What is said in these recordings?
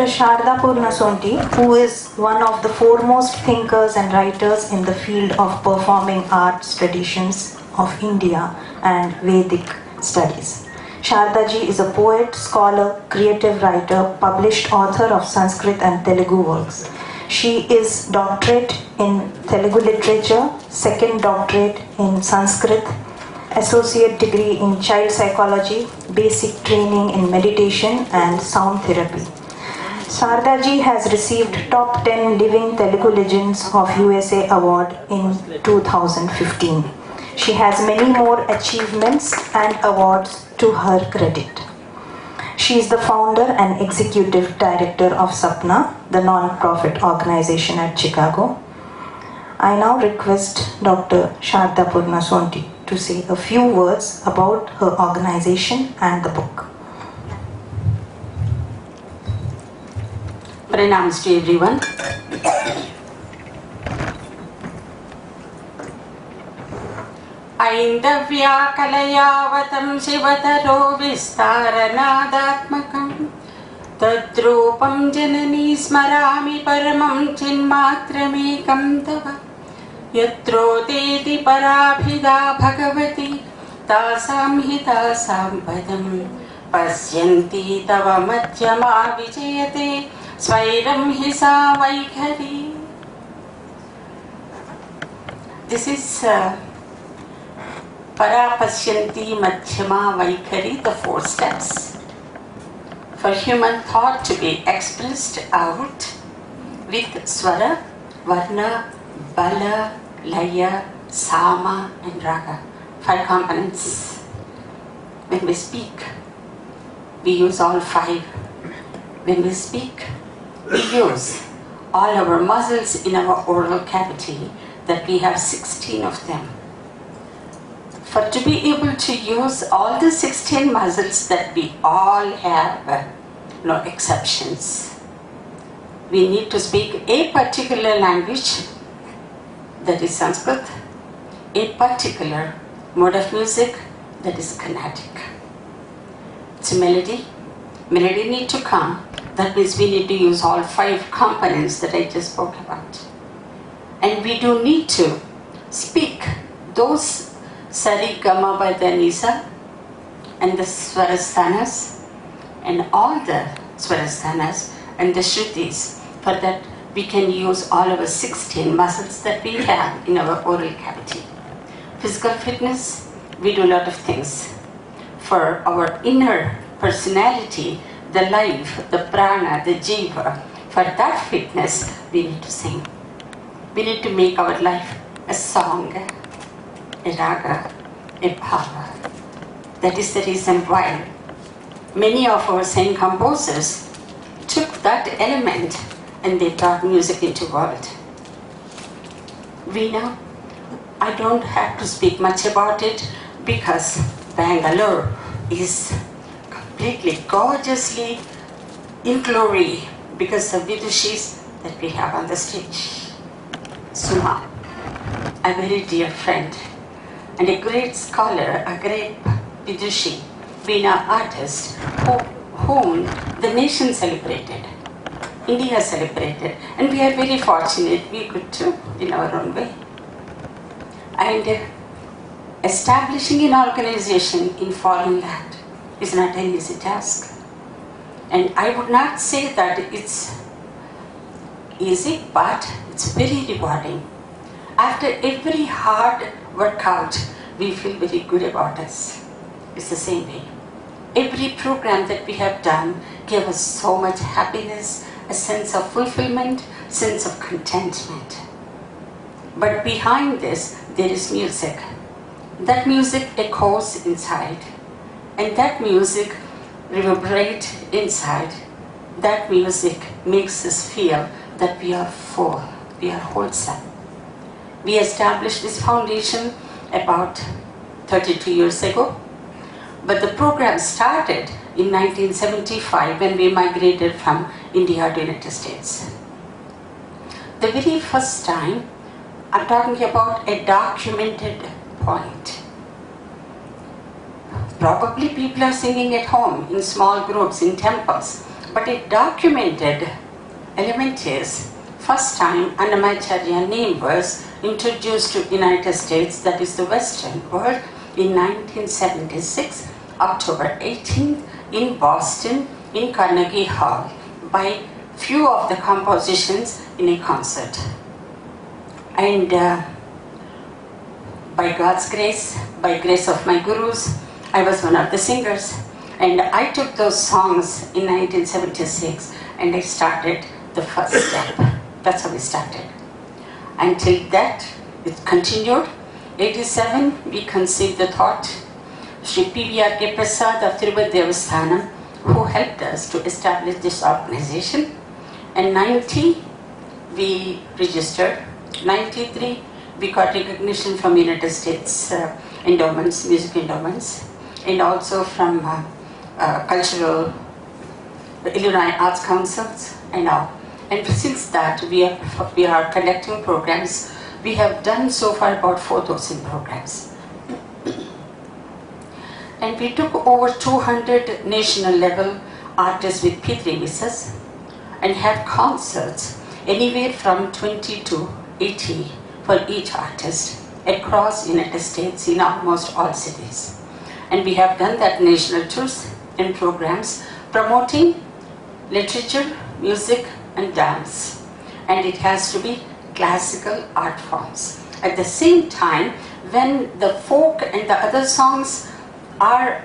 Saradapurna Sonty, who is one of the foremost thinkers and writers in the field of performing arts traditions of India and Vedic studies. Shardaji is a poet, scholar, creative writer, published author of Sanskrit and Telugu works. She is doctorate in Telugu literature, second doctorate in Sanskrit, associate degree in child psychology, basic training in meditation and sound therapy. Saradaji has received top 10 Living Telugu Legends of USA Award in 2015. She has many more achievements and awards to her credit. She is the founder and executive director of Sapna, the non-profit organization at Chicago. I now request Dr. Saradapurna Sonty to say a few words about her organization and the book. Pranams to everyone. Aindavya kalayavatam shivataro vistaranadatmakam tadrupam janani smarami paramam chinmatramekam tava yatro teti parabhida bhagavati tasam hitasam padam pasyanti tava madhyama vijayate svairam hisa vaikhari. This is Parapasyanti Madhyama Vaikhari, the 4 steps for human thought to be expressed out with Swara, Varna, Bala, Laya, Sama and Raga. 5 components. When we speak, we use all 5. When we speak, we use all our muscles in our oral cavity, that we have 16 of them. For to be able to use all the 16 muscles that we all have, no exceptions, we need to speak a particular language, that is Sanskrit, a particular mode of music, that is Carnatic. It's a melody. Melody need to come. That means we need to use all 5 components that I just spoke about. And we do need to speak those Sari, Gama, Pada, Nisa and the Swarasthanas and all the Swarasthanas and the Shrutis. For that we can use all our 16 muscles that we have in our oral cavity. Physical fitness, we do a lot of things. For our inner personality, the life, the prana, the jiva, for that fitness we need to sing. We need to make our life a song, a raga, a bhava. That is the reason why many of our saint composers took that element and they brought music into the world. Veena, I don't have to speak much about it because Bengaluru is completely gorgeously in glory because of vidushis that we have on the stage. SUMA, a very dear friend and a great scholar, a great vidushi, Veena artist, whom the nation celebrated, India celebrated, and we are very fortunate we could too in our own way. And establishing an organization in foreign land is not an easy task. And I would not say that it's easy, but it's very rewarding. After every hard workout, we feel very good about us. It's the same way. Every program that we have done gave us so much happiness, a sense of fulfillment, sense of contentment. But behind this, there is music. That music echoes inside, and that music reverberates inside. That music makes us feel that we are full, we are wholesome. We established this foundation about 32 years ago, but the program started in 1975 when we migrated from India to United States. The very first time, I'm talking about a documented point. Probably people are singing at home, in small groups, in temples, But a documented element is first time Annamacharya name was introduced to United States, that is the Western world, in 1976, October 18th, in Boston, in Carnegie Hall, by few of the compositions in a concert. And by God's grace, by grace of my gurus, I was one of the singers. And I took those songs in 1976 and I started the first step. That's how we started. Until that, it continued. 87, we conceived the thought. Sri P.V.R.K. Prasad of Tirupati Devasthanam, who helped us to establish this organization. And 90, we registered. 93, we got recognition from United States endowments, music endowments, and also from cultural Illinois Arts Councils and all. And since that, we are conducting programs. We have done so far about 4,000 programs. And we took over 200 national level artists with P3 visas and had concerts anywhere from 20 to 80 for each artist across United States in almost all cities. And we have done that national tours and programs promoting literature, music and dance. And it has to be classical art forms. At the same time, when the folk and the other songs are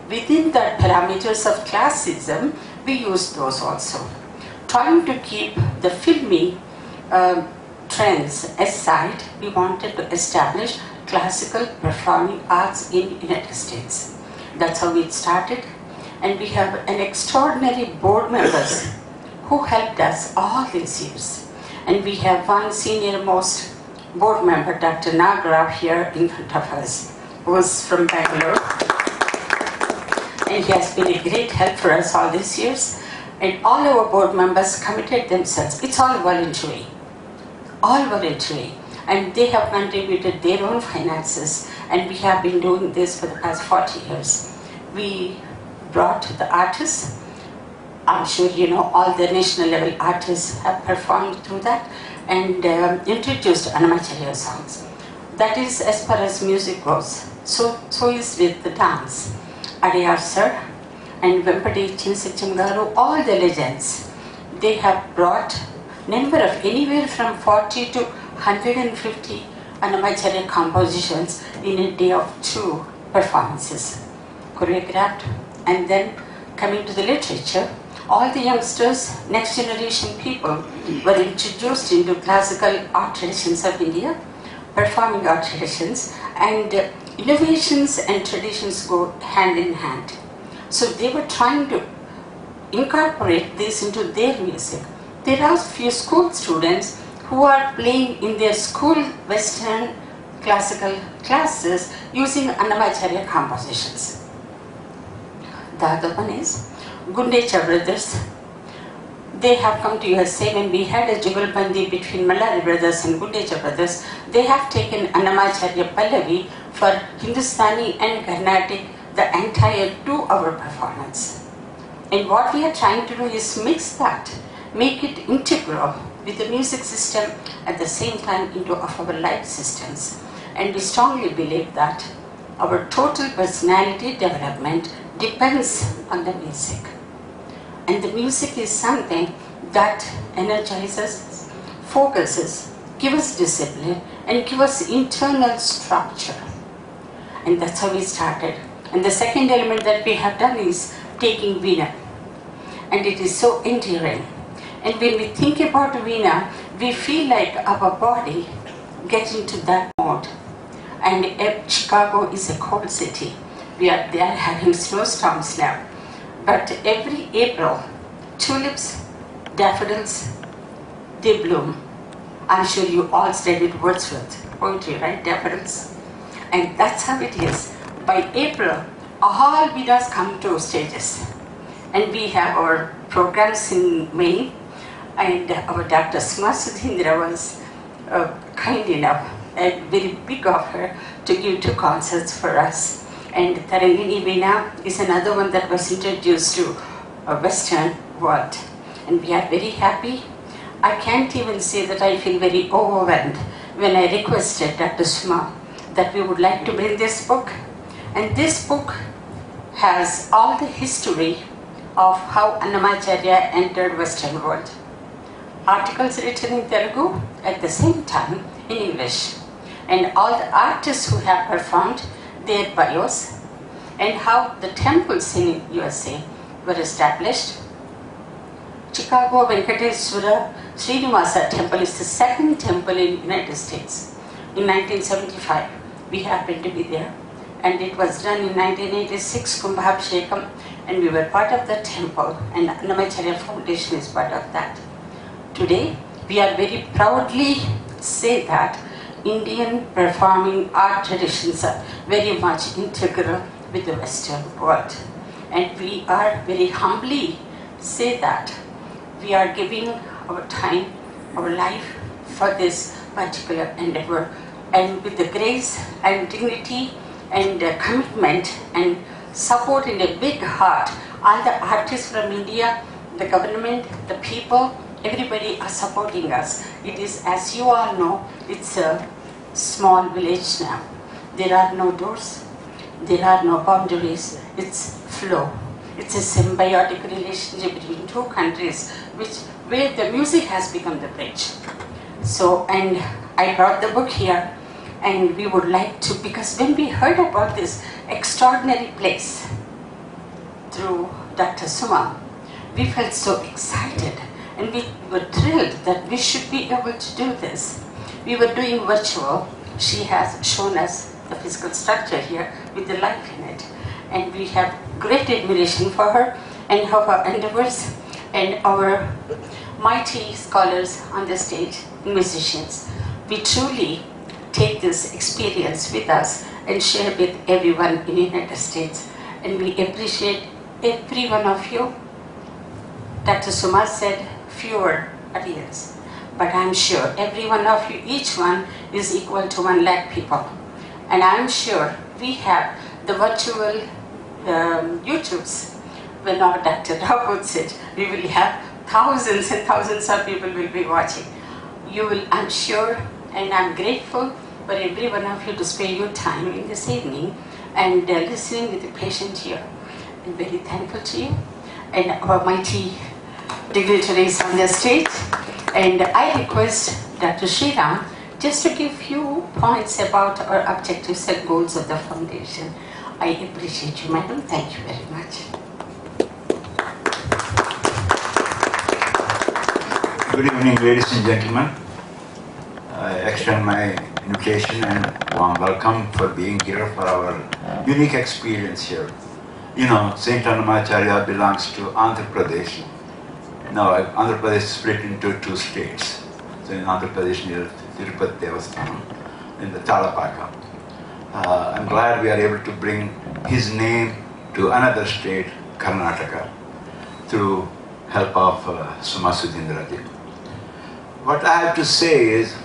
within the parameters of classicism, we use those also. Trying to keep the filmy trends aside, we wanted to establish classical performing arts in United States. That's how it started. And we have an extraordinary board members who helped us all these years. And we have one senior most board member, Dr. Nagra, here in front of us, who is from Bangalore. And he has been a great help for us all these years. And all our board members committed themselves. It's all voluntary. All voluntary. And they have contributed their own finances. And we have been doing this for the past 40 years. We brought the artists. I'm sure you know all the national level artists have performed through that and introduced Annamacharya songs. That is as far as music goes. So is with the dance. Adiyar sir and Vempati Chinsichamgaru, all the legends, they have brought number of anywhere from 40 to 150 Annamacharya compositions in a day of 2 performances, choreographed. And then coming to the literature, all the youngsters, next generation people were introduced into classical art traditions of India, performing art traditions, and innovations and traditions go hand in hand. So they were trying to incorporate this into their music. There are few school students who are playing in their school Western classical classes using Annamacharya compositions. The other one is Gundecha brothers. They have come to USA when we had a Jugalbandi between Mallari brothers and Gundecha brothers. They have taken Annamacharya Pallavi for Hindustani and Carnatic, the entire 2-hour performance. And what we are trying to do is mix that, make it integral with the music system at the same time into our life systems. And we strongly believe that our total personality development depends on the music. And the music is something that energizes, focuses, gives us discipline, and gives us internal structure. And that's how we started. And the second element that we have done is taking Veena. And it is so endearing. And when we think about Veena, we feel like our body gets into that mode. And Chicago is a cold city. They are having snowstorms now. But every April, tulips, daffodils, they bloom. I'm sure you all studied Wordsworth poetry, right? Daffodils. And that's how it is. By April, all Vedas come to stages. And we have our programs in May. And our Dr. SUDHEENDRA was kind enough and very big of her to give 2 concerts for us. And Tarangini Veena is another one that was introduced to Western world. And we are very happy. I can't even say that I feel very overwhelmed when I requested Dr. SUMA that we would like to bring this book. And this book has all the history of how Annamacharya entered Western world. Articles written in Telugu at the same time in English. And all the artists who have performed their bios, and how the temples in USA were established. Chicago Venkateswara Srinivasa temple is the second temple in United States. In 1975, we happened to be there, and it was done in 1986 Kumbhabhishekam, and we were part of the temple, and Annamacharya Foundation is part of that. Today, we are very proudly say that Indian performing art traditions are very much integral with the Western world. And we are very humbly say that we are giving our time, our life for this particular endeavor, and with the grace and dignity and commitment and support in a big heart. All the artists from India, the government, the people, everybody are supporting us. It is, as you all know, it's a small village now. There are no doors, there are no boundaries, it's flow. It's a symbiotic relationship between two countries where the music has become the bridge. So, and I brought the book here, and we would like to, because when we heard about this extraordinary place through Dr. SUMA, we felt so excited. And we were thrilled that we should be able to do this. We were doing virtual. She has shown us the physical structure here with the life in it. And we have great admiration for her and her endeavors and our mighty scholars on the stage, musicians. We truly take this experience with us and share with everyone in the United States. And we appreciate every one of you. Dr. SUMA said, fewer audience, but I'm sure every one of you, each one is equal to 1 lakh people. And I'm sure we have the virtual YouTubes. When our Dr. Rao puts it, we will have thousands and thousands of people will be watching. You will, I'm sure, and I'm grateful for every one of you to spare your time in this evening and listening with the patient here. I'm very thankful to you and our mighty dignitaries on the stage. And I request Dr. Sriram just to give few points about our objectives and goals of the foundation. I appreciate you, madam. Thank you very much. Good evening, ladies and gentlemen. I extend my invitation and warm welcome for being here for our unique experience here. You know, Saint Annamacharya belongs to Andhra Pradesh. Now, Andhra Pradesh is split into 2 states. So in Andhra Pradesh near Tirupati Devasthanam, in the Talapaka. I'm glad we are able to bring his name to another state, Karnataka, through help of SUMA SUDHEENDRA'S. What I have to say is,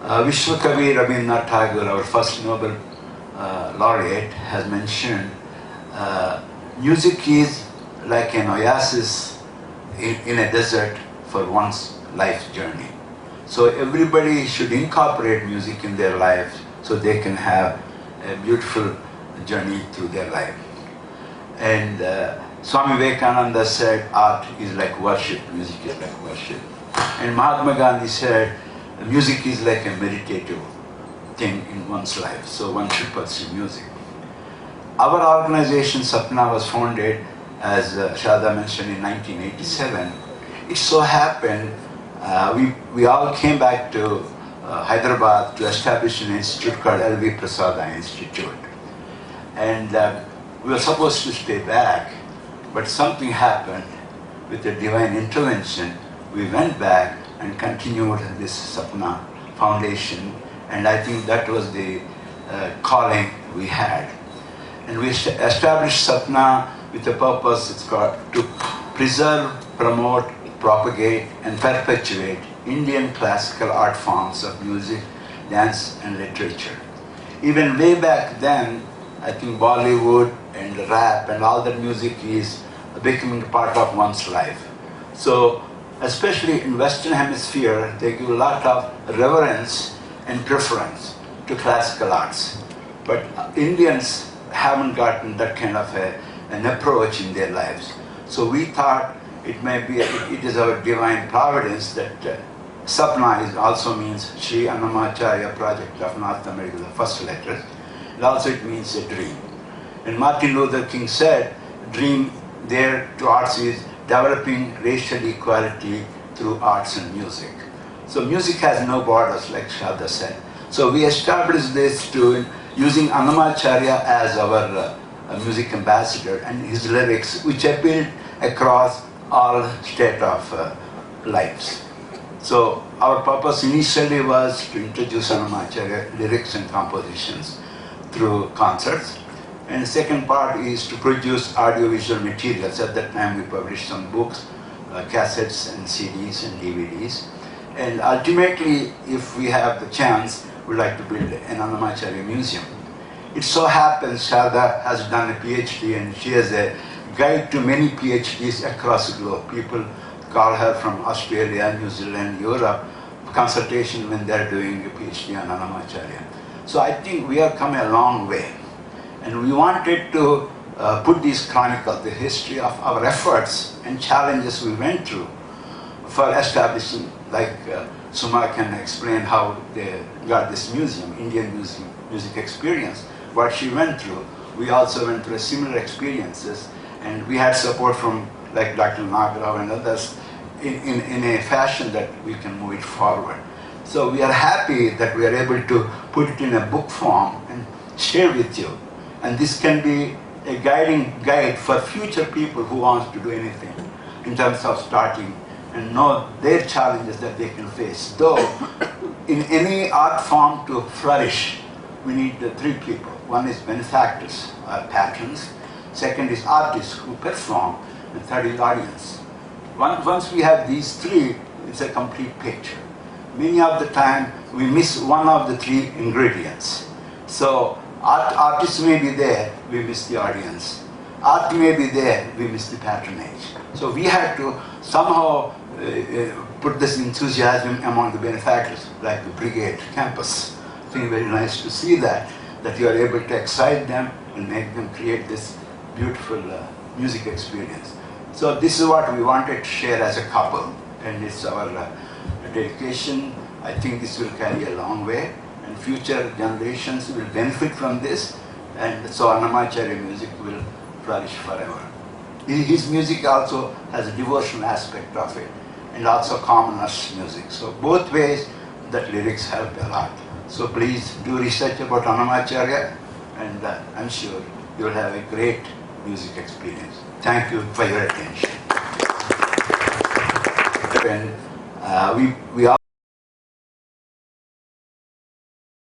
Vishwakavi Rabindranath Tagore, our first Nobel laureate, has mentioned music is like an oasis in a desert for one's life journey. So everybody should incorporate music in their lives so they can have a beautiful journey through their life. And Swami Vivekananda said art is like worship, music is like worship. And Mahatma Gandhi said music is like a meditative thing in one's life, so one should pursue music. Our organization, Sapna, was founded, as Sarada mentioned, in 1987. It so happened we all came back to Hyderabad to establish an institute called L.V. Prasada Institute. And we were supposed to stay back, but something happened with a divine intervention. We went back and continued this Sapna Foundation, and I think that was the calling we had. And we established Sapna with a purpose. It's called to preserve, promote, propagate and perpetuate Indian classical art forms of music, dance and literature. Even way back then, I think Bollywood and rap and all that music is becoming a part of one's life. So, especially in Western Hemisphere, they give a lot of reverence and preference to classical arts. But Indians haven't gotten that kind of an approach in their lives. So we thought it is our divine providence that Sapna also means Sri Annamacharya Project of North America, the first letter. And also it means a dream. And Martin Luther King said, dream there to arts is developing racial equality through arts and music. So music has no borders, like Sarada said. So we established this using Annamacharya as our music ambassador and his lyrics, which appealed across all state of lives. So our purpose initially was to introduce Annamacharya lyrics and compositions through concerts. And the second part is to produce audiovisual materials. At that time we published some books, cassettes and CDs and DVDs. And ultimately, if we have the chance, we'd like to build an Annamacharya museum. It so happens Sarada has done a PhD and she has a guide to many PhDs across the globe. People call her from Australia, New Zealand, Europe, consultation when they're doing a PhD on Annamacharya. So I think we have come a long way. And we wanted to put this chronicle, the history of our efforts and challenges we went through for establishing, like SUMA can explain how they got this museum, Indian music experience, what she went through. We also went through similar experiences, and we had support from like Dr. Nagarao and others in a fashion that we can move it forward. So we are happy that we are able to put it in a book form and share with you. And this can be a guiding guide for future people who want to do anything in terms of starting and know their challenges that they can face. Though in any art form to flourish, we need three people. One is benefactors, or patrons. Second is artists who perform. And third is audience. Once we have these three, it's a complete picture. Many of the time, we miss one of the three ingredients. So artists may be there, we miss the audience. Art may be there, we miss the patronage. So we had to somehow put this enthusiasm among the benefactors, like the Brigade campus. I think very nice to see that you are able to excite them and make them create this beautiful music experience. So this is what we wanted to share as a couple, and it's our dedication. I think this will carry a long way, and future generations will benefit from this, and so Annamacharya music will flourish forever. His music also has a devotional aspect of it, and also commoners music. So both ways that lyrics help a lot. So please do research about Annamacharya, and I'm sure you will have a great music experience. Thank you for your attention. And we